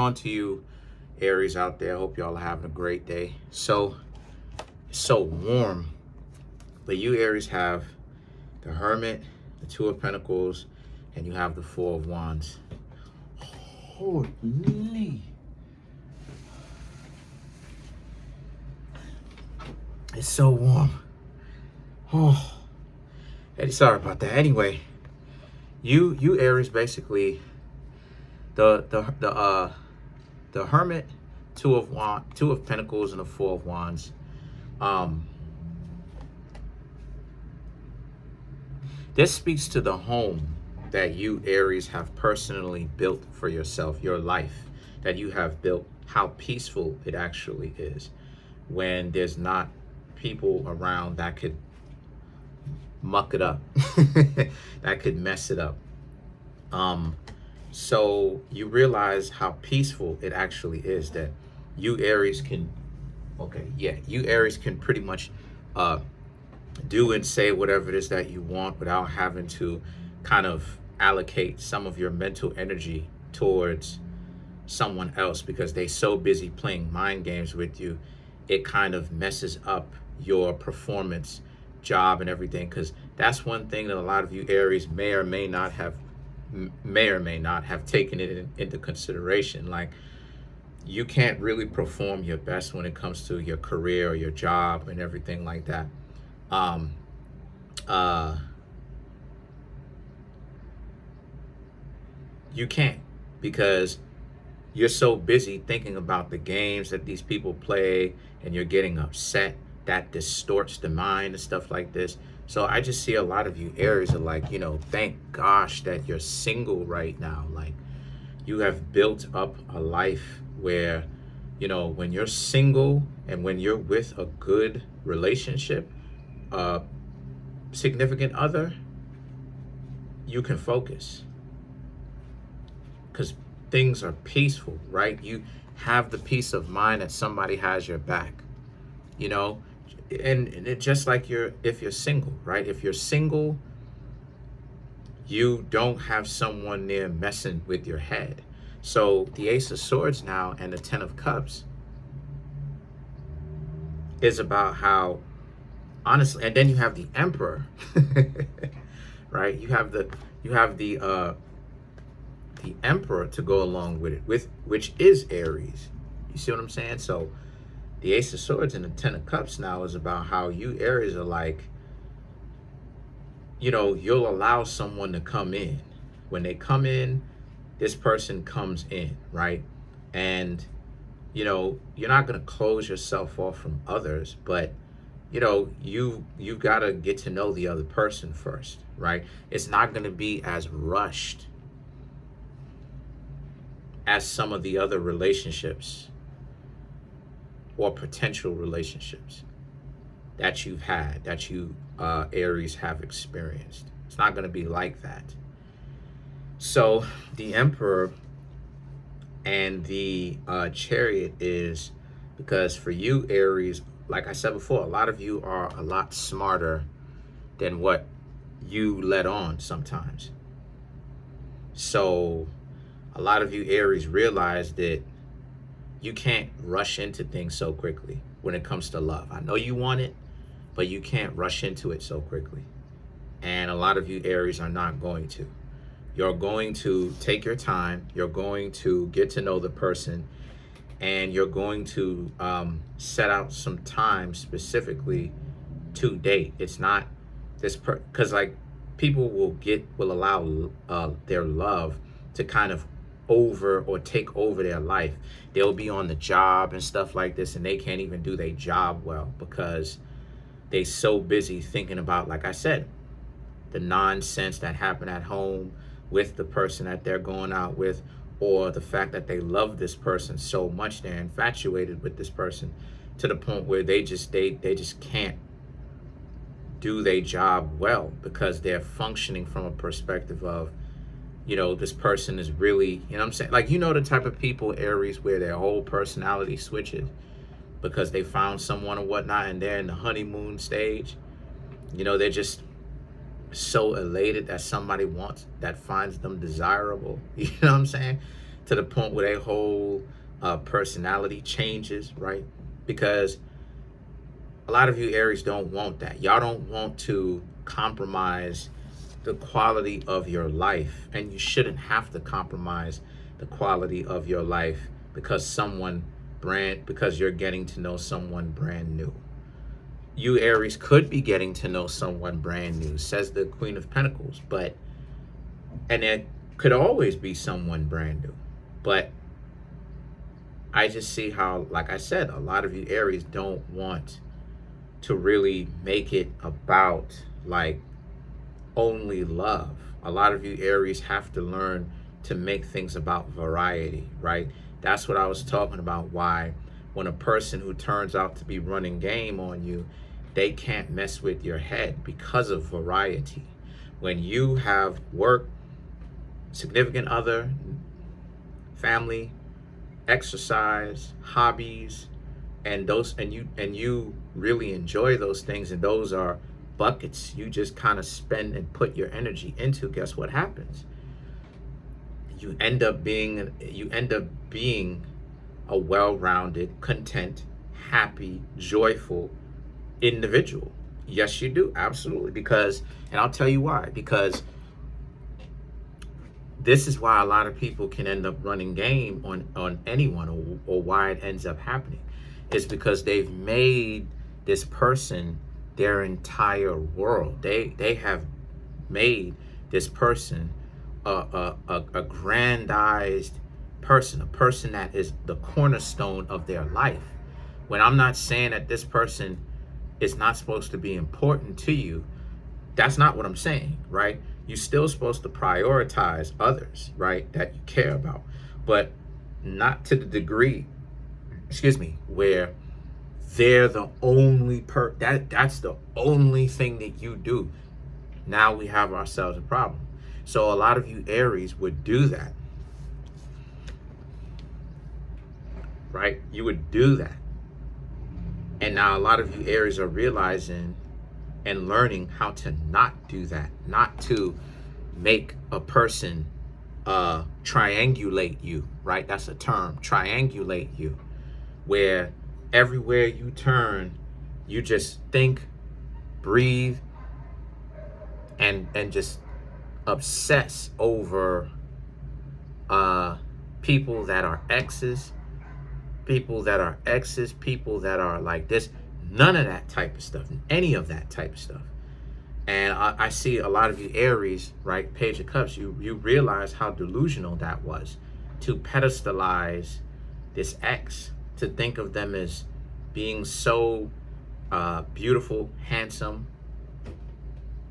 On to you, Aries out there. Hope y'all are having a great day. So it's so warm, but you Aries have the Hermit, the Two of Pentacles, and you have the Four of Wands. Holy! It's so warm. Oh, Eddie, sorry about that. Anyway, you Aries, basically the Hermit, Two of Pentacles, and the Four of Wands. This speaks to the home that you Aries have personally built for yourself, your life that you have built, how peaceful it actually is when there's not people around that could muck it up, that could mess it up. So you realize how peaceful it actually is that you Aries can, you Aries can pretty much do and say whatever it is that you want without having to kind of allocate some of your mental energy towards someone else, because they're so busy playing mind games with you. It kind of messes up your performance, job, and everything, because that's one thing that a lot of you Aries may or may not have taken it into consideration. Like, you can't really perform your best when it comes to your career or your job and everything like that. You can't, because you're so busy thinking about the games that these people play, and you're getting upset. That distorts the mind and stuff like this. So I just see a lot of you Aries are like, thank gosh that you're single right now. Like, you have built up a life where, when you're single and when you're with a good relationship, significant other, you can focus because things are peaceful, right? You have the peace of mind that somebody has your back, and it just like if you're single, right? If you're single, you don't have someone there messing with your head. So the Ace of Swords now and the Ten of Cups is about how, honestly, and then you have the Emperor, right? You have the Emperor to go along with it, which is Aries. You see what I'm saying? So the Ace of Swords and the Ten of Cups now is about how you Aries are like, you'll allow someone to come in. When they come in, this person comes in, right? And, you're not going to close yourself off from others, but, you've got to get to know the other person first, right? It's not going to be as rushed as some of the other relationships or potential relationships that you've had, that you Aries have experienced. It's not going to be like that. So the Emperor and the Chariot is because for you Aries, like I said before, a lot of you are a lot smarter than what you let on sometimes. So a lot of you Aries realize that you can't rush into things so quickly when it comes to love. I know you want it, but you can't rush into it so quickly. And a lot of you Aries are not going to. You're going to take your time. You're going to get to know the person, and you're going to set out some time specifically to date. It's not this because like people will allow their love to kind of take over their life. They'll be on the job and stuff like this, and they can't even do their job well because they so busy thinking about, like I said, the nonsense that happened at home with the person that they're going out with, or the fact that they love this person so much, they're infatuated with this person to the point where they just can't do their job well because they're functioning from a perspective of, this person is really, you know what I'm saying? Like, the type of people, Aries, where their whole personality switches because they found someone or whatnot and they're in the honeymoon stage. They're just so elated that somebody finds them desirable, you know what I'm saying? to the point where their whole personality changes, right? Because a lot of you Aries don't want that. Y'all don't want to compromise the quality of your life, and you shouldn't have to compromise the quality of your life because because you're getting to know someone brand new. You Aries could be getting to know someone brand new, says the Queen of Pentacles, and it could always be someone brand new. But I just see how, like I said, a lot of you Aries don't want to really make it about like only love. A lot of you Aries have to learn to make things about variety, right? That's what I was talking about, why when a person who turns out to be running game on you, they can't mess with your head because of variety. When you have work, significant other, family, exercise, hobbies, and you really enjoy those things, and those are buckets you just kind of spend and put your energy into, guess what happens? You end up being a well-rounded, content, happy, joyful individual. Yes, you do, absolutely. Because, and I'll tell you why, because this is why a lot of people can end up running game on anyone, or why it ends up happening. It's because they've made this person their entire world. They have made this person a grandized person, a person that is the cornerstone of their life. When I'm not saying that this person is not supposed to be important to you, that's not what I'm saying, right? You're still supposed to prioritize others, right, that you care about, but not to the degree, where they're the only that's the only thing that you do. Now we have ourselves a problem. So a lot of you Aries would do that, right? You would do that. And now a lot of you Aries are realizing and learning how to not do that, not to make a person triangulate you, right? That's a term, triangulate you, where everywhere you turn, you just think, breathe, and just obsess over people that are exes, people that are like this. None of that type of stuff, any of that type of stuff. And I see a lot of you Aries, right, Page of Cups, you realize how delusional that was, to pedestalize this ex, to think of them as being so beautiful, handsome,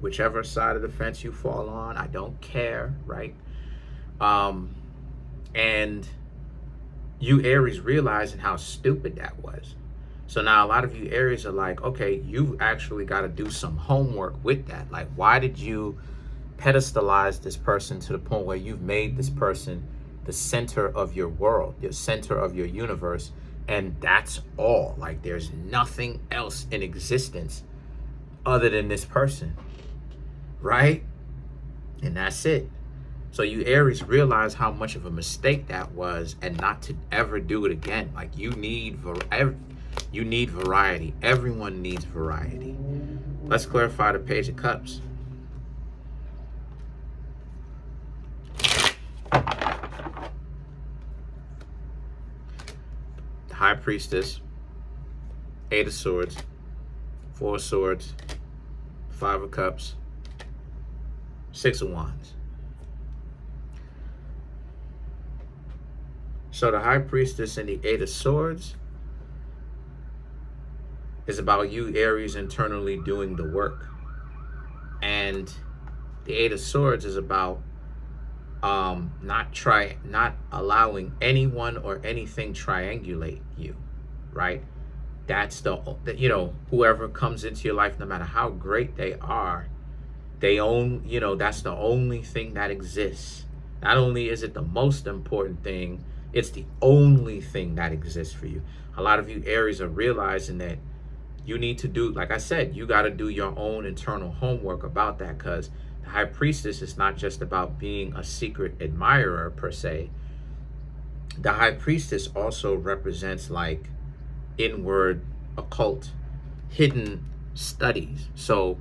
whichever side of the fence you fall on, I don't care, right? And you Aries realizing how stupid that was. So now a lot of you Aries are like, okay, you've actually got to do some homework with that. Like, why did you pedestalize this person to the point where you've made this person the center of your world, the center of your universe, and that's all? Like, there's nothing else in existence other than this person, right? And that's it. So you Aries realize how much of a mistake that was, and not to ever do it again. Like, you need variety. Everyone needs variety. Let's clarify the Page of Cups. The High Priestess, Eight of Swords, Four of Swords, Five of Cups, Six of Wands. So the High Priestess and the Eight of Swords is about you Aries internally doing the work. And the Eight of Swords is about not allowing anyone or anything triangulate you, right? That's whoever comes into your life, no matter how great they are, that's the only thing that exists. Not only is it the most important thing, it's the only thing that exists for you. A lot of you Aries are realizing that you need to do, like I said, you got to do your own internal homework about that, because the High Priestess is not just about being a secret admirer per se. The high priestess also represents like inward, occult, hidden studies. So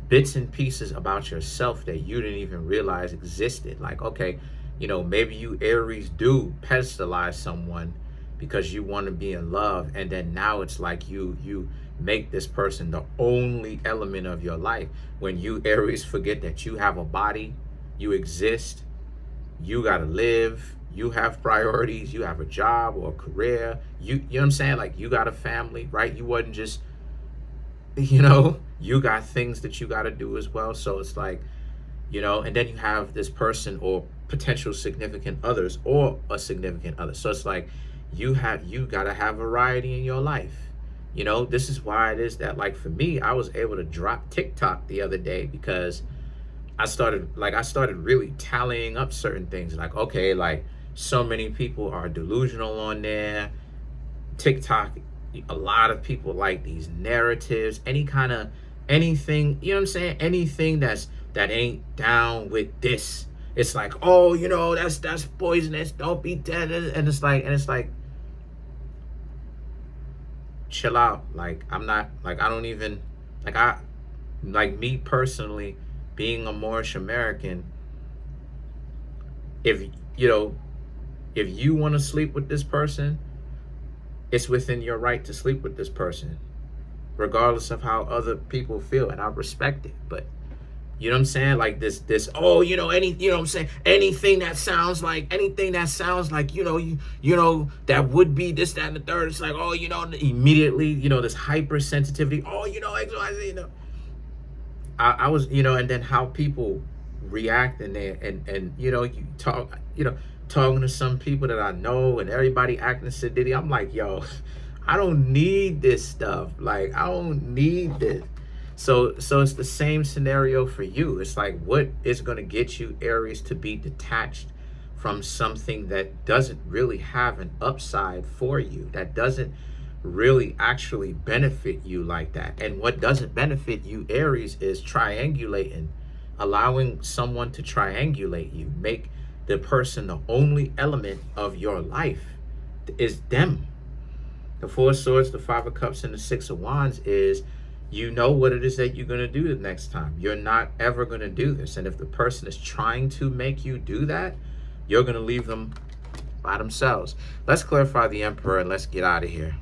bits and pieces about yourself that you didn't even realize existed. Like, okay, maybe you Aries do pedestalize someone because you want to be in love, and then now it's like you make this person the only element of your life. When you Aries forget that you have a body, you exist, you gotta live, you have priorities, you have a job or a career, you know what I'm saying? Like, you got a family, right? You wasn't just, you got things that you gotta do as well. So it's like, and then you have this person or potential significant others or a significant other. So it's like you gotta have variety in your life. This is why it is that, like, for me, I was able to drop TikTok the other day because I started really tallying up certain things. Like, okay, like, so many people are delusional on there. TikTok, a lot of people like these narratives, anything, you know what I'm saying? Anything that ain't down with this. It's like, oh, that's poisonous. Don't be dead. And it's like, chill out. Like, I'm not, like, I don't even, like me personally, being a Moorish American, if you want to sleep with this person, it's within your right to sleep with this person, regardless of how other people feel, and I respect it. But you know what I'm saying? Like this, what I'm saying? Anything that sounds like, that would be this, that, and the third. It's like, oh, immediately, this hypersensitivity. Oh, XYZ, I was, and then how people react in there, and you talk, talking to some people that I know, and everybody acting sedity. I'm like, yo, I don't need this stuff. Like, I don't need this. So it's the same scenario for you. It's like, what is going to get you, Aries, to be detached from something that doesn't really have an upside for you, that doesn't really actually benefit you like that? And what doesn't benefit you, Aries, is triangulating, allowing someone to triangulate you, make the person the only element of your life is them. The Four of Swords, the Five of Cups, and the Six of Wands is, what it is that you're going to do the next time. You're not ever going to do this. And if the person is trying to make you do that, you're going to leave them by themselves. Let's clarify the Emperor and let's get out of here.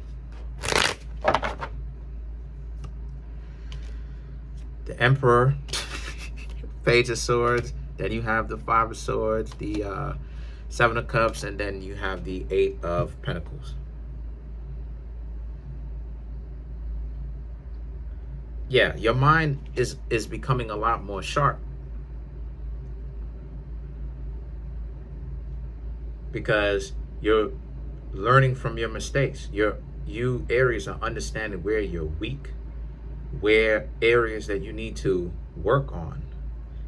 The Emperor, Page of Swords, then you have the Five of Swords, the Seven of Cups, and then you have the Eight of Pentacles. Yeah, your mind is becoming a lot more sharp, because you're learning from your mistakes. You Aries are understanding where you're weak, where areas that you need to work on.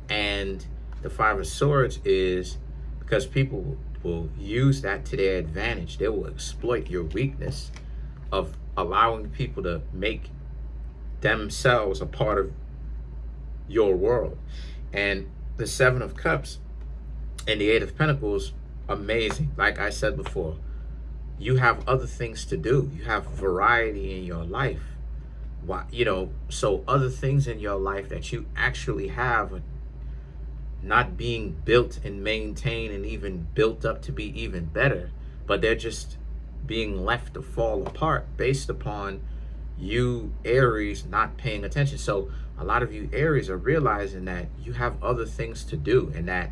And the Five of Swords is because people will use that to their advantage. They will exploit your weakness of allowing people to make themselves a part of your world. And the Seven of Cups and the Eight of Pentacles, amazing. Like I said before, you have other things to do. You have variety in your life. Why, so other things in your life that you actually have are not being built and maintained and even built up to be even better, but they're just being left to fall apart based upon you Aries not paying attention. So a lot of you Aries are realizing that you have other things to do, and that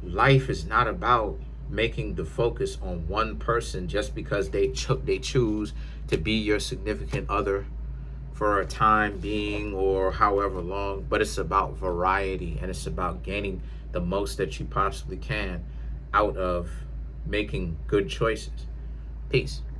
life is not about making the focus on one person just because they choose to be your significant other for a time being or however long, but it's about variety, and it's about gaining the most that you possibly can out of making good choices. Peace.